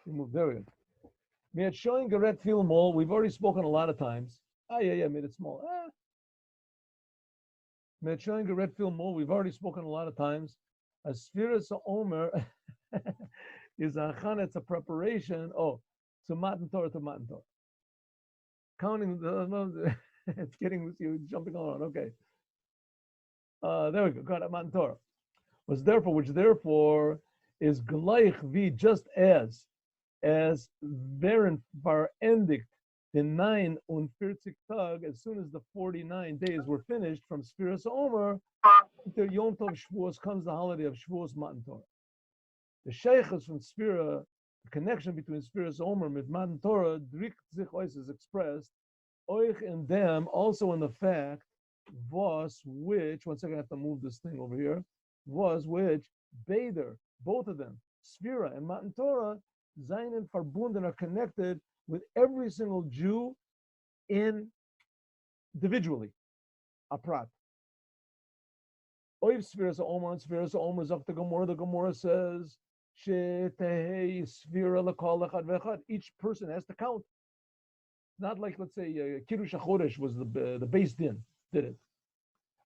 We moved. There we go. We had showing Garet Film Mall. We've already spoken a lot of times. Yeah, made it small. We had showing Garet Film Mall. We've already spoken a lot of times. A Spheres Omer is a Achan, it's a preparation. Oh, to Matan Torah, to Matan Torah. Counting the, it's getting you jumping on. Okay. There we go. Got it. Matan Torah. Was therefore, which therefore is gleich v just as während verendigt the 49 Tag, as soon as the 49 days were finished from Spheres Omer, the Yom Tov Shavuos comes the holiday of Shavuos Matan Torah. The Sheikhs from Spira, the connection between Spheres Omer and Matan Torah, Drik Zich Ois is expressed, Oich in them, also in the fact, was which, one second I have to move this thing over here, was which, Beider, both of them, Sphira and Matan Torah, Zayin and Verbunden are connected with every single Jew individually, a prat. Oiv Spheres Omer and Spheres Omer Zok the Gemara says, Shetehei Sphira L'kol Echad V'Echad. Each person has to count. Not like, let's say, Kiddush HaChodesh was the Beis Din did it.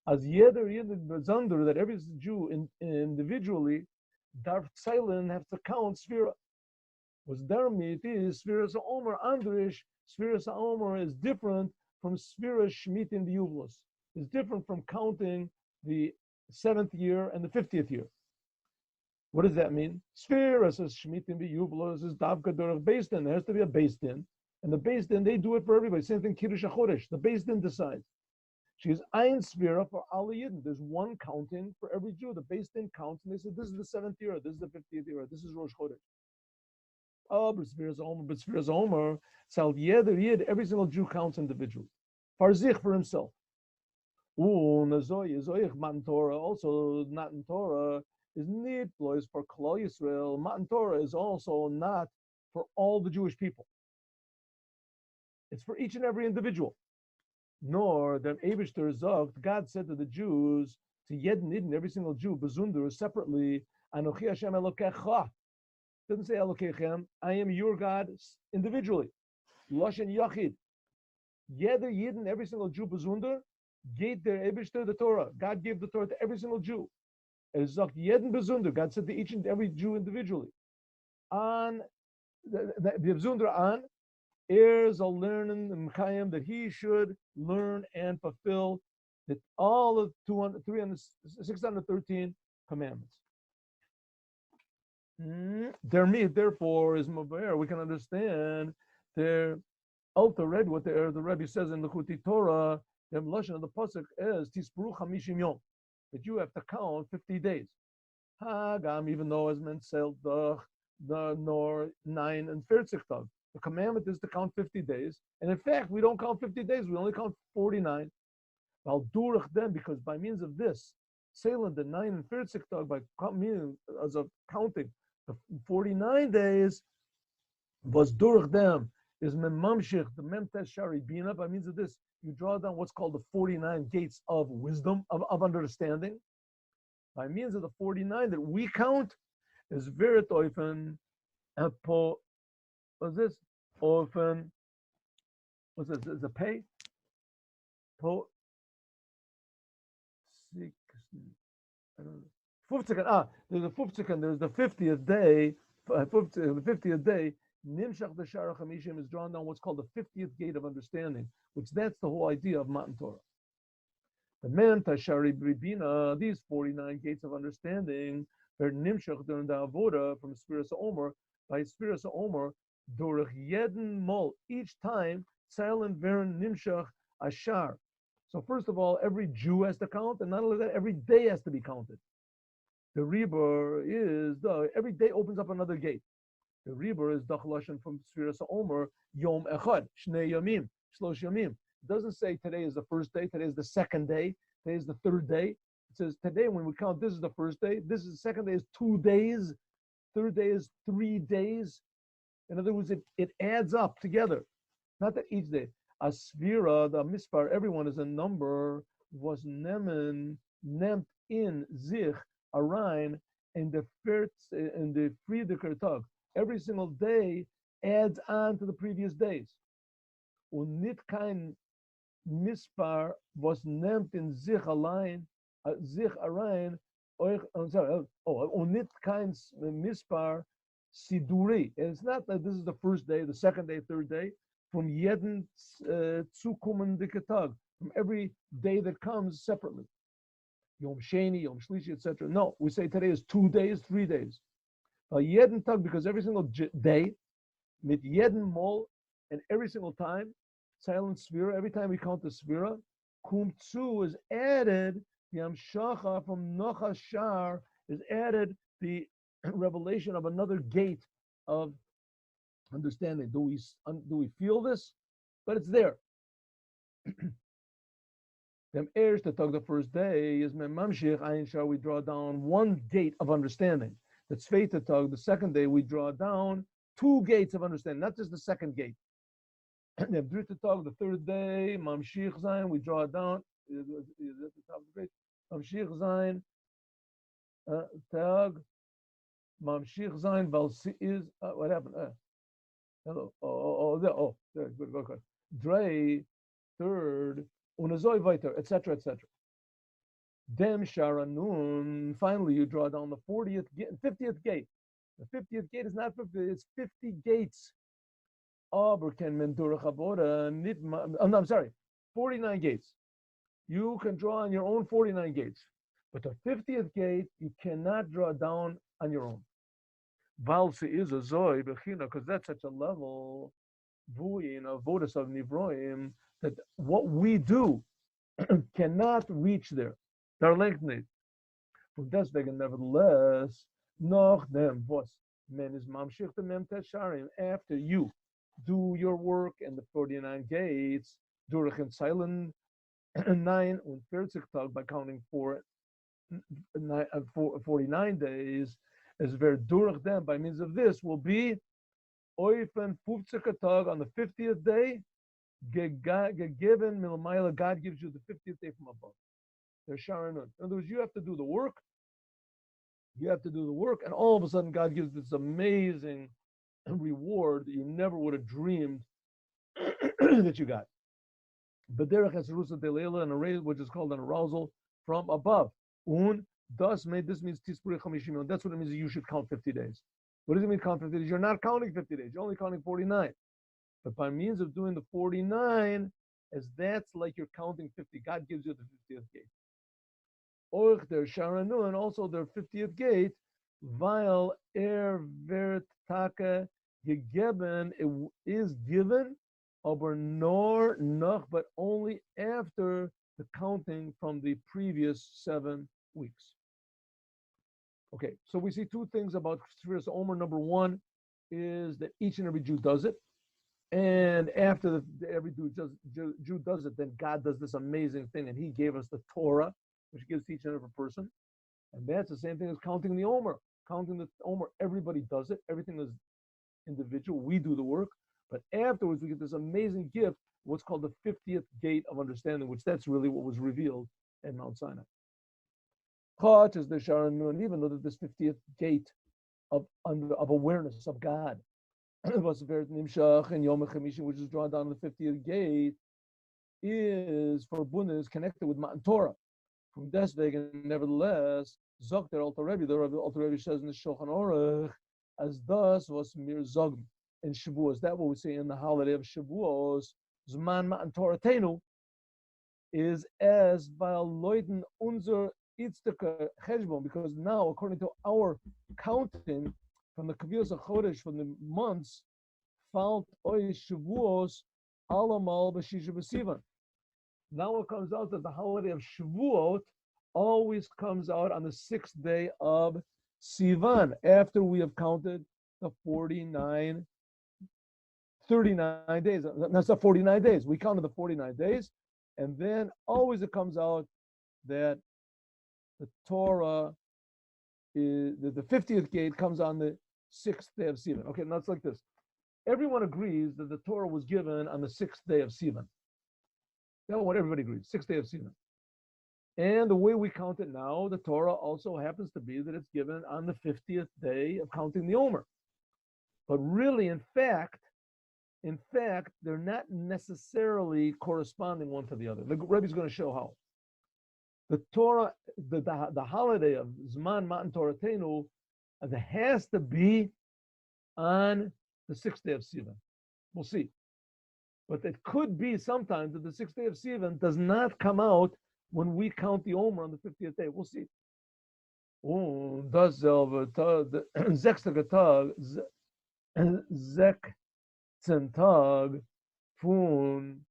As jeder Zander, that every Jew individually, darf Zeilen have to count Sphira. Was dermit is Sphira Omer Andrish. Sphira Omer is different from Sphira Shmit in the Yuvlos. It's different from counting the 7th year and the 50th year. What does that mean? Sphira says Shmit in the Yuvlos is Davka Dorach Beis Din. There has to be a Beis Din. And the Beis Din, they do it for everybody. Same thing, Kiddush HaChodesh. The Beis Din decides. She is Ein Sphira for all Yidden. There's one counting for every Jew. The Beis Din counts, and they say, this is the 7th year, this is the 50th year, this is Rosh Chodesh. Oh, but Sphira's Omer, Sal Yeder Yid, every single Jew counts individually. Farzich for himself. Nazoy, Matan Torah, also Matan Torah is not ploys for Klal Yisrael. Matan Torah is also not for all the Jewish people. It's for each and every individual. Nor the Eibishter Zogt, God said to the Jews, to Yedin Idin, every single Jew, Bezundur, separately, Anochi Hashem Elokecha. Doesn't say Elokechem, I am your God individually. Loshen Yachid. Yeder Yidin, every single Jew, Bezundur, gave their Eibishter the Torah. God gave the Torah to every single Jew. Es Zogt Yedin Bezundur, God said to each and every Jew individually. On the Bezundur on, is a learning Mekayim that he should learn and fulfill all of 613 commandments. Therefore, is Maber. We can understand their Alter Rebbe, what the Rebbe says in the Chuti Torah, the Lashon of the Pasuk is Tispuru Chamishim Yom, that you have to count 50 days. Hagam, even though as men said the nor 9 and 40 Tag. The commandment is to count 50 days. And in fact, we don't count 50 days. We only count 49. Al durach then, because by means of this, Seilen, the 9 and 40 Tag, by means of counting the 49 days, was durach them, is memamshich, the memtes shari bina. By means of this, you draw down what's called the 49 gates of wisdom, of understanding. By means of the 49 that we count, is verit oifen, apo. What's this? Often. What's this? Is a pay? Po. 6. I don't know. 50. There's a 50. There's the 50th day. The 50th day. Nimshach the Shara Chamishim is drawn down what's called the 50th gate of understanding, which that's the whole idea of Matan Torah. The men Tashari Bribina, these 49 gates of understanding, they're Nimshach during the Avoda from Spheres Omer, by Spheres Omer. Dorach Yedin Mol, each time, Silent Veren Nimshach Ashar. So first of all, every Jew has to count, and not only that, every day has to be counted. The Rebbe is, every day opens up another gate. The Rebbe is Dachloshen from Sfiras Omer, Yom Echad, Shnei Yamim, Shlosh Yamim. It doesn't say today is the first day, today is the second day, today is the third day. It says today when we count, this is the first day, this is the second day is 2 days, third day is 3 days. In other words, it adds up together. Not that each day. A Sphira, the Mispar, everyone is a number, was nemen, nemt in Zich, Arain, in the Friedricher Tag. Every single day adds on to the previous days. Und nicht kein Mispar was nimmt in sich allein, sich allein, und nicht kein Mispar Siduri. And it's not that this is the first day, the second day, third day, from jeden zukommende Tag, from every day that comes separately. Yom Sheni, Yom Shlishi, etc. No, we say today is 2 days, 3 days. Jeden Tag, because every single day, mit jeden Mol, and every single time, silent Sphira, every time we count the Sphira, Kum Tzu is added, the Amshacha from Nocha Shar is added the revelation of another gate of understanding. Do we feel this? But it's there. Them heirs to talk the first day is Memamshich Ayin Shar, we draw down one gate of understanding. The Tzvei to talk the second day, we draw down 2 gates of understanding, not just the second gate. The Dritte Tag, the third day, Mamshich Zayin, we draw it down. Is at the top of the grade. Mamshich Zayin, Tag, Mamshich Zayin, Valsi is, what happened? Hello. There, good. Dre, third, Unazoi Viter, etc., etc. Dem Sharanun, finally you draw down the 50th gate. The 50th gate is not 50, it's 50 gates. I'm sorry, 49 gates. You can draw on your own 49 gates. But the 50th gate, you cannot draw down on your own. Valse is a Zoy, because that's such a level, Vuyin of Vodas of Nivroim, that what we do cannot reach there. They're lengthened. From deswegen, nevertheless, noch dem was men is mamshich the mem tesharim, after you do your work and the 49 gates, durch and silent 9 und 40 Tag, by counting 49 days, as ver durch them, by means of this, will be oifen 50 Tag on the 50th day, given milmayla, God gives you the 50th day from above. There's Sharanun. In other words, you have to do the work. And all of a sudden God gives this amazing reward that you never would have dreamed that you got. B'derech esrusa de'leila, an array which is called an arousal from above. Un thus made, this means tispuri chamishim. That's what it means. You should count 50 days. What does it mean count 50 days? You're not counting 50 days. You're only counting 49. But by means of doing the 49, as that's like you're counting 50. God gives you the 50th gate. Or their Sharanu, and also their 50th gate, weil wird Taka gegeben, it is given, aber nor noch, but only after the counting from the previous 7 weeks. Okay, so we see 2 things about Sfiras Omer. Number 1 is that each and every Jew does it. And after every Jew does it, then God does this amazing thing, and He gave us the Torah, which He gives to each and every person. And that's the same thing as counting the Omer. Counting the Omer, everybody does it. Everything is individual. We do the work. But afterwards, we get this amazing gift, what's called the 50th gate of understanding, which that's really what was revealed at Mount Sinai. Chach is the Sharon, even though this 50th gate of awareness of God, was Nimshach and Yom HaChamishin, which is drawn down on the 50th gate, is connected with Matan Torah. From deswegen, nevertheless, Zok der Alter Rebbe, the Alter Rebbe says in the Shulchan Aruch, as thus was mir Zogm in Shavuos. That what we say in the holiday of Shavuos, Zman Matan Torah Tenu, is as weil Leuten unser Itztaka Cheshbon, because now, according to our counting, from the Kaviyos HaChodesh, from the months, found Oy Shavuos Alamal B'Shisha B'Sivan. Now it comes out that the holiday of Shavuot always comes out on the 6th day of Sivan, after we have counted the 39 days. That's the 49 days. We counted the 49 days, and then always it comes out that the Torah is the 50th gate comes on the 6th day of Sivan. Okay, now it's like this. Everyone agrees that the Torah was given on the 6th day of Sivan. That's what everybody agrees, 6th day of Sivan. And the way we count it now, the Torah also happens to be that it's given on the 50th day of counting the Omer. But really, in fact, they're not necessarily corresponding one to the other. The Rebbe is going to show how. The Torah, the holiday of Zman Matan Toratenu, there has to be on the 6th day of Sivan. We'll see. But it could be sometimes that the 6th day of Sivan does not come out when we count the Omer on the 50th day. We'll see. Das selber Tag, 6. Tag, 16. Tag von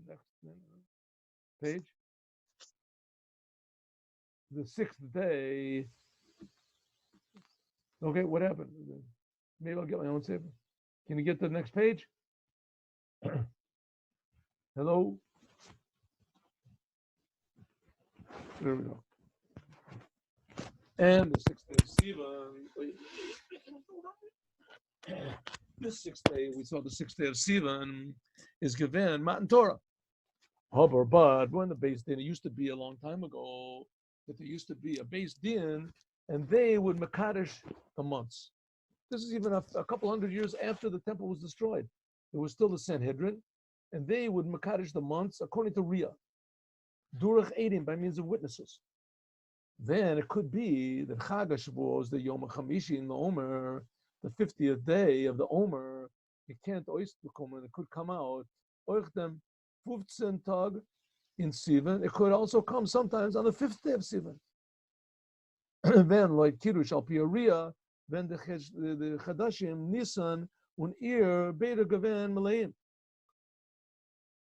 next page. The 6th day. Okay, what happened? Maybe I'll get my own saber. Can you get to the next page? Hello? There we go. And the 6th day of Sivan. This 6th day, we saw the 6th day of Sivan is given Matan Torah. But when the Beis Din, it used to be a long time ago, that there used to be a Beis Din, and they would Makadosh the months. This is even a couple hundred years after the temple was destroyed. There was still the Sanhedrin, and they would Makadosh the months according to Riyah, Durach Eidim, by means of witnesses. Then it could be that Chag HaShavuos, the Yom HaChamishi in the Omer, the 50th day of the Omer, you can't oyster come, and it could come out, Oichdem 15 Tag in Sivan. It could also come sometimes on the 5th day of Sivan. Then, like Kiddush al Piyariya, then the Chadashim, Nisan, un Ir, Beta Gavan, Malayim.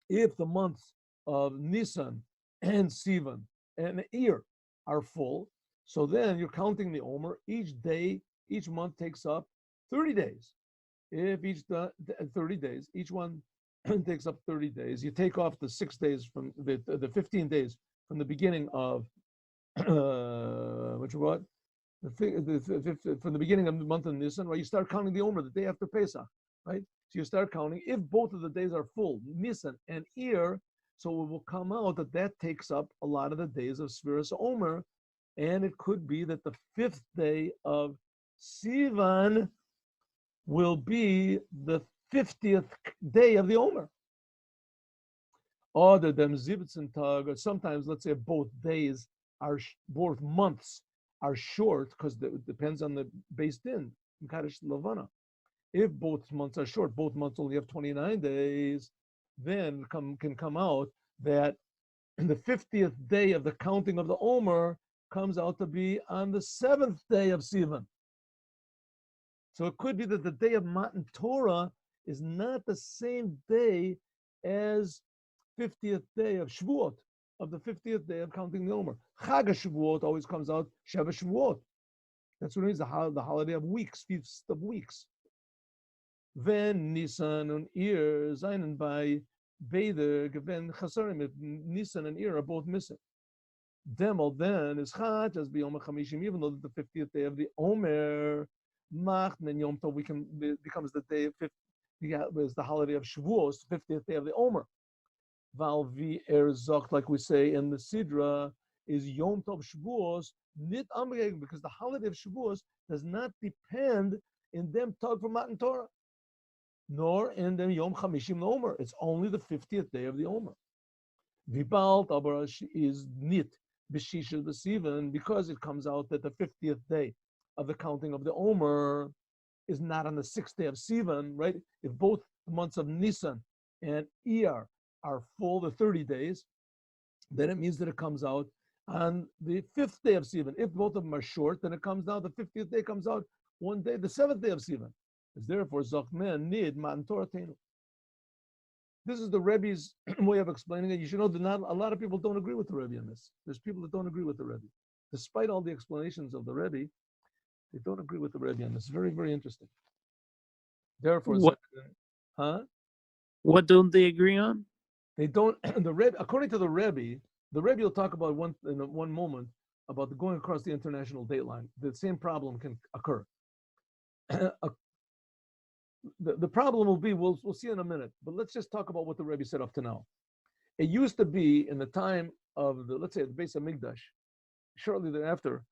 If the months of Nisan and Sivan and Ir are full, so then you're counting the Omer. Each day, each month takes up 30 days. If each 30 days, each one takes up 30 days. You take off the 6 days from the 15 days from the beginning of from the beginning of the month of Nisan, right? You start counting the Omer the day after Pesach, right? So you start counting. If both of the days are full, Nisan and Ir, so it will come out that takes up a lot of the days of Sfiras Omer, and it could be that the 5th day of Sivan will be the 50th day of the Omer. Other than Zibitzin Tag, or sometimes, let's say, both months are short, because it depends on the Beis Din, Mekadosh Levana. If both months are short, both months only have 29 days, then can come out that the 50th day of the counting of the Omer comes out to be on the 7th day of Sivan. So it could be that the day of Matan Torah is not the same day as 50th day of Shavuot, of the 50th day of counting the Omer. Chag HaShavuot always comes out Sheva Shavuot. That's what it means, the holiday of weeks, feast of weeks. Then Nisan and Ir, Zainen by Beider, Geven Chasarim, if Nisan and Ir are both missing. Demel then is Chach, as B'Yom HaChamishim, even though the 50th day of the Omer, Mach, then Yom Tov becomes the day of 50th, is the holiday of Shavuos, 50th day of the Omer. Val vi Zocht, like we say in the Sidra, is Yom Tov Shavuos, nit amreg, because the holiday of Shavuos does not depend in them Tag for Matan Torah, nor in them Yom Chamishim Omer. It's only the 50th day of the Omer. Vibalt aber is nit b'shisha b'sivan, because it comes out that the 50th day of the counting of the Omer is not on the 6th day of Sivan, right? If both months of Nisan and Iyar are full, the 30 days, then it means that it comes out on the 5th day of Sivan. If both of them are short, then it comes out, the 50th day comes out one day, the 7th day of Sivan. Is therefore Zachman need Matan Torah Tenu. This is the Rebbe's way of explaining it. You should know that not a lot of people don't agree with the Rebbe on this. There's people that don't agree with the Rebbe. Despite all the explanations of the Rebbe, they don't agree with the Rebbe on this. Very, very interesting. Therefore, what don't they agree on? They don't. The Rebbe, according to the Rebbe will talk about in one moment about going across the international date line. The same problem can occur. The problem will be, we'll see in a minute, but let's just talk about what the Rebbe said up to now. It used to be in the time of let's say the Beis Hamikdash, shortly thereafter,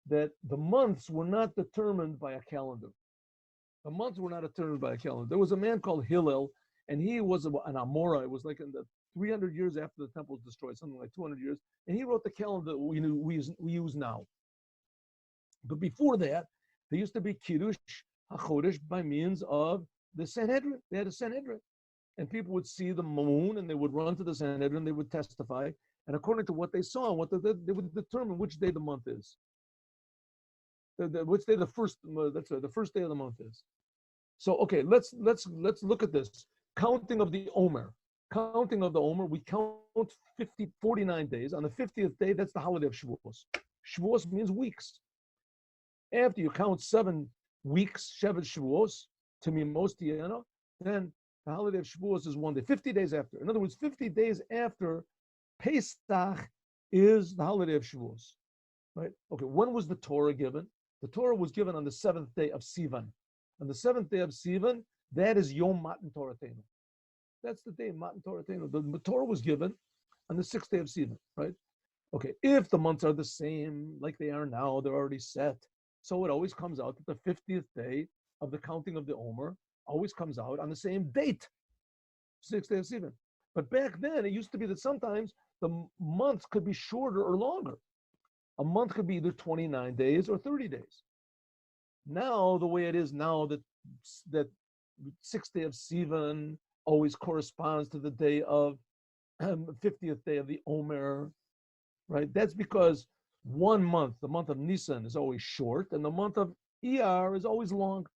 that the months were not determined by a calendar. The months were not determined by a calendar. There was a man called Hillel, and he was an Amora. It was like in the 300 years after the temple was destroyed, something like 200 years. And he wrote the calendar that we use now. But before that, there used to be Kiddush HaChodesh by means of the Sanhedrin. They had a Sanhedrin. And people would see the moon and they would run to the Sanhedrin, they would testify. And according to what they saw, they would determine which day the month is. Which day the first day of the month is. So okay, let's look at this. Counting of the Omer. Counting of the Omer, we count 49 days. On the 50th day, that's the holiday of Shavuos. Shavuos means weeks. After you count 7 weeks, Shevet Shavuos, Tmimos Tiena, then the holiday of Shavuos is 1 day, 50 days after. In other words, 50 days after Pesach is the holiday of Shavuos. Right? Okay, when was the Torah given? The Torah was given on the 7th day of Sivan. On the 7th day of Sivan, that is Yom Matan Toratenu. That's the day Matan Toratenu. The Torah was given on the 6th day of Sivan, right? Okay, if the months are the same, like they are now, they're already set. So it always comes out that the 50th day of the counting of the Omer always comes out on the same date, 6th day of Sivan. But back then, it used to be that sometimes the months could be shorter or longer. A month could be either 29 days or 30 days. Now, the way it is now, that 6th day of Sivan always corresponds to the day of 50th day of the Omer, right? That's because 1 month, the month of Nisan, is always short, and the month of Iyar is always long.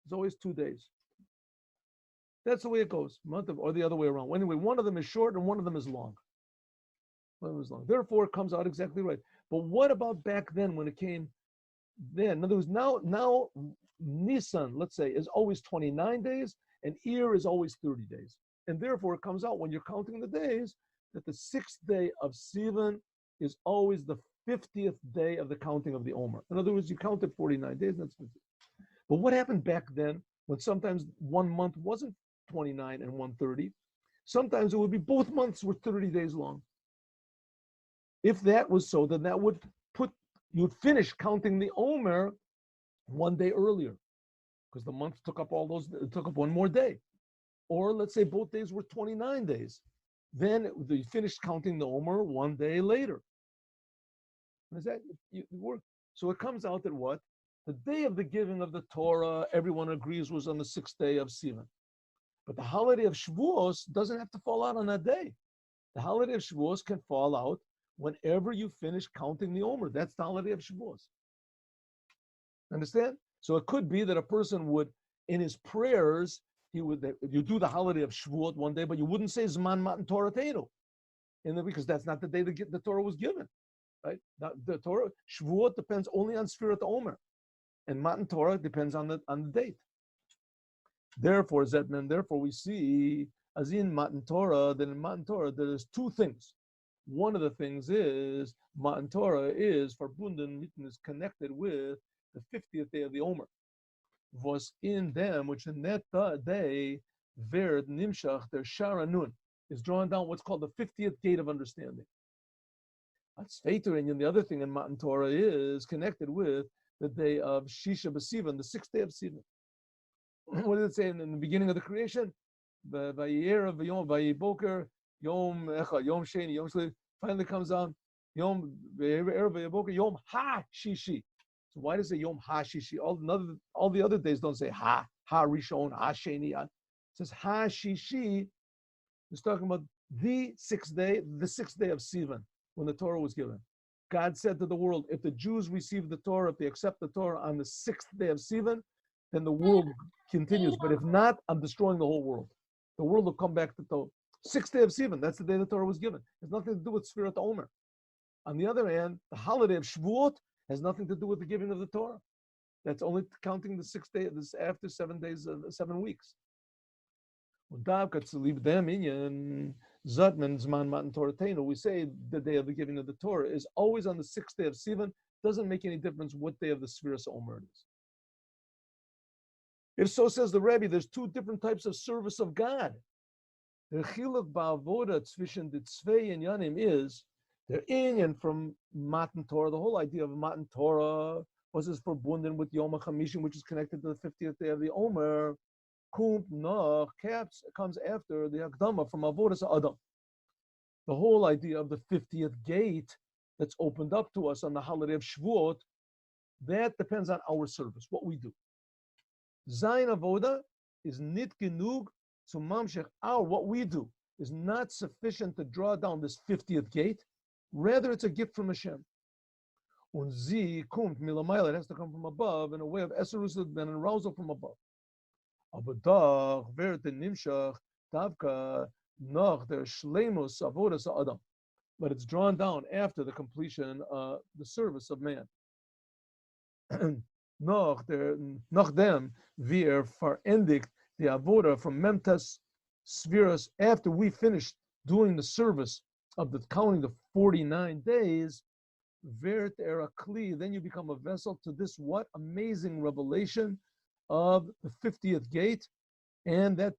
It's always 2 days. That's the way it goes, or the other way around. Anyway, one of them is short and one of them is long. One of them is long. Therefore, it comes out exactly right. But what about back then when it came then? In other words, now Nisan, let's say, is always 29 days, and Iyar is always 30 days. And therefore, it comes out when you're counting the days that the 6th day of Sivan is always the 50th day of the counting of the Omer. In other words, you counted 49 days, and that's 50. But what happened back then when sometimes 1 month wasn't 29 and 130? Sometimes it would be both months were 30 days long. If that was so, then that would you'd finish counting the Omer 1 day earlier, because the month took up 1 more day. Or let's say both days were 29 days. Then you finished counting the Omer 1 day later. Is that work? So it comes out that what? The day of the giving of the Torah, everyone agrees, was on the 6th day of Sivan. But the holiday of Shavuos doesn't have to fall out on that day. The holiday of Shavuos can fall out whenever you finish counting the Omer. That's the holiday of Shavuos. Understand? So it could be that a person would, in his prayers, you do the holiday of Shavuot 1 day, but you wouldn't say Zman Matan Torah Teinu, because that's not the day the Torah was given, right? The Torah Shavuot depends only on Sfirat Omer, and Matan Torah depends on the date. Therefore, we see as in Matan Torah, that in Matan Torah there's 2 things. One of the things is Matan Torah is verbunden, is connected with the 50th day of the Omer. Was in them, which in that day, Verd Nimshach, their Sharanun, is drawn down what's called the 50th gate of understanding. That's Feitering, and the other thing in Matan Torah is connected with the day of Shisha B'Sivan, the 6th day of Sivan. What does it say in the beginning of the creation? Vayera v'yom vayiboker yom echad yom sheni yom shli. Finally comes on yom vayera vayiboker yom ha shishi. So why does it say yom ha shishi? All the other days don't say ha rishon ha sheni. It says ha shishi. It's talking about the 6th day of Sivan, when the Torah was given. God said to the world, if the Jews receive the Torah, if they accept the Torah on the 6th day of Sivan, then the world continues. But if not, I'm destroying the whole world. The world will come back to the 6th day of Sivan. That's the day the Torah was given. It has nothing to do with Sfirat Omer. On the other hand, the holiday of Shavuot has nothing to do with the giving of the Torah. That's only counting the 6th day, this after 7 days, 7 weeks. We say the day of the giving of the Torah is always on the 6th day of Sivan. Doesn't make any difference what day of the Sfiras Omer it is. If so, says the Rebbe, there's 2 different types of service of God. The chiluk ba'avoda tzvishen the tzvei and yanim is their inyan from Matan Torah. The whole idea of Matan Torah was is verbunden with Yom HaChamishim, which is connected to the 50th day of the Omer. Kum Nach comes after the Akdama from Avodas Adam. The whole idea of the 50th gate that's opened up to us on the holiday of Shavuot, that depends on our service, what we do. Zayin Avoda is nit genug to mamshech. What we do is not sufficient to draw down this 50th gate. Rather, it's a gift from Hashem. Und zi kumt milamayla, it has to come from above in a way of eserus, an arousal from above. Abadach vert nimshach davka nach der shleimus avodas adam. But it's drawn down after the completion of the service of man. Nach dem wir verendigt the avoda from memtas spheres, after we finished doing the service of the counting the 49 days, vert erakli, then you become a vessel to this what amazing revelation of the 50th gate, and that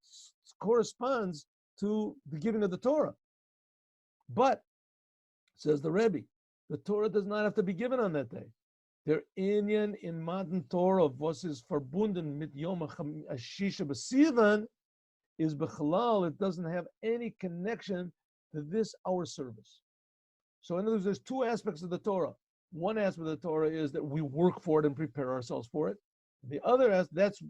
corresponds to the giving of the Torah. But, says the Rebbe, the Torah does not have to be given on that day. Der Inyan in Matan Torah, was is verbunden mit Yom HaShisha B'Sivan, is B'chalal, it doesn't have any connection to this, our service. So in other words, there's two aspects of the Torah. One aspect of the Torah is that we work for it and prepare ourselves for it. The other, that's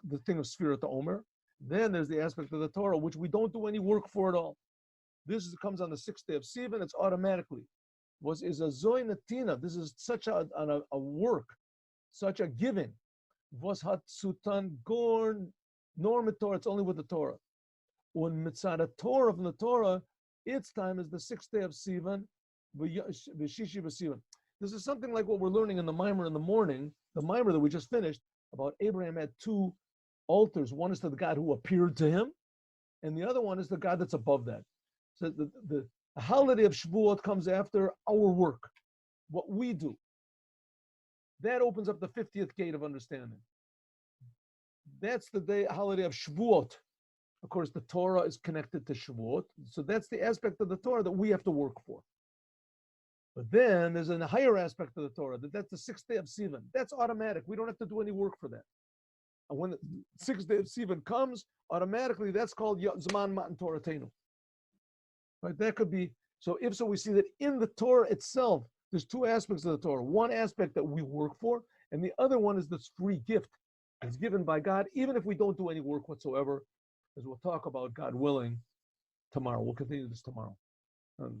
the thing of Sfirat Omer. Then there's the aspect of the Torah which we don't do any work for at all. This comes on the 6th day of Sivan, it's automatically. Is a zoinatina. This is such a work, such a giving. Was hat sutan gorn norma Torah, it's only with the Torah. When mitzvah Torah from the Torah, its time is the 6th day of Sivan, v'shishi v'sivan. This is something like what we're learning in the Mimer in the morning, the Mimer that we just finished, about Abraham had two altars. One is to the God who appeared to him, and the other one is the God that's above that. So the holiday of Shavuot comes after our work, what we do. That opens up the 50th gate of understanding. That's the holiday of Shavuot. Of course, the Torah is connected to Shavuot, so that's the aspect of the Torah that we have to work for. But then there's a higher aspect of the Torah, that's the 6th day of Sivan. That's automatic. We don't have to do any work for that. And when the 6th day of Sivan comes, automatically that's called Zman Matan Torah Teinu. Right? That could be, so we see that in the Torah itself, there's two aspects of the Torah. One aspect that we work for, and the other one is this free gift. It's given by God, even if we don't do any work whatsoever, as we'll talk about, God willing, tomorrow. We'll continue this tomorrow.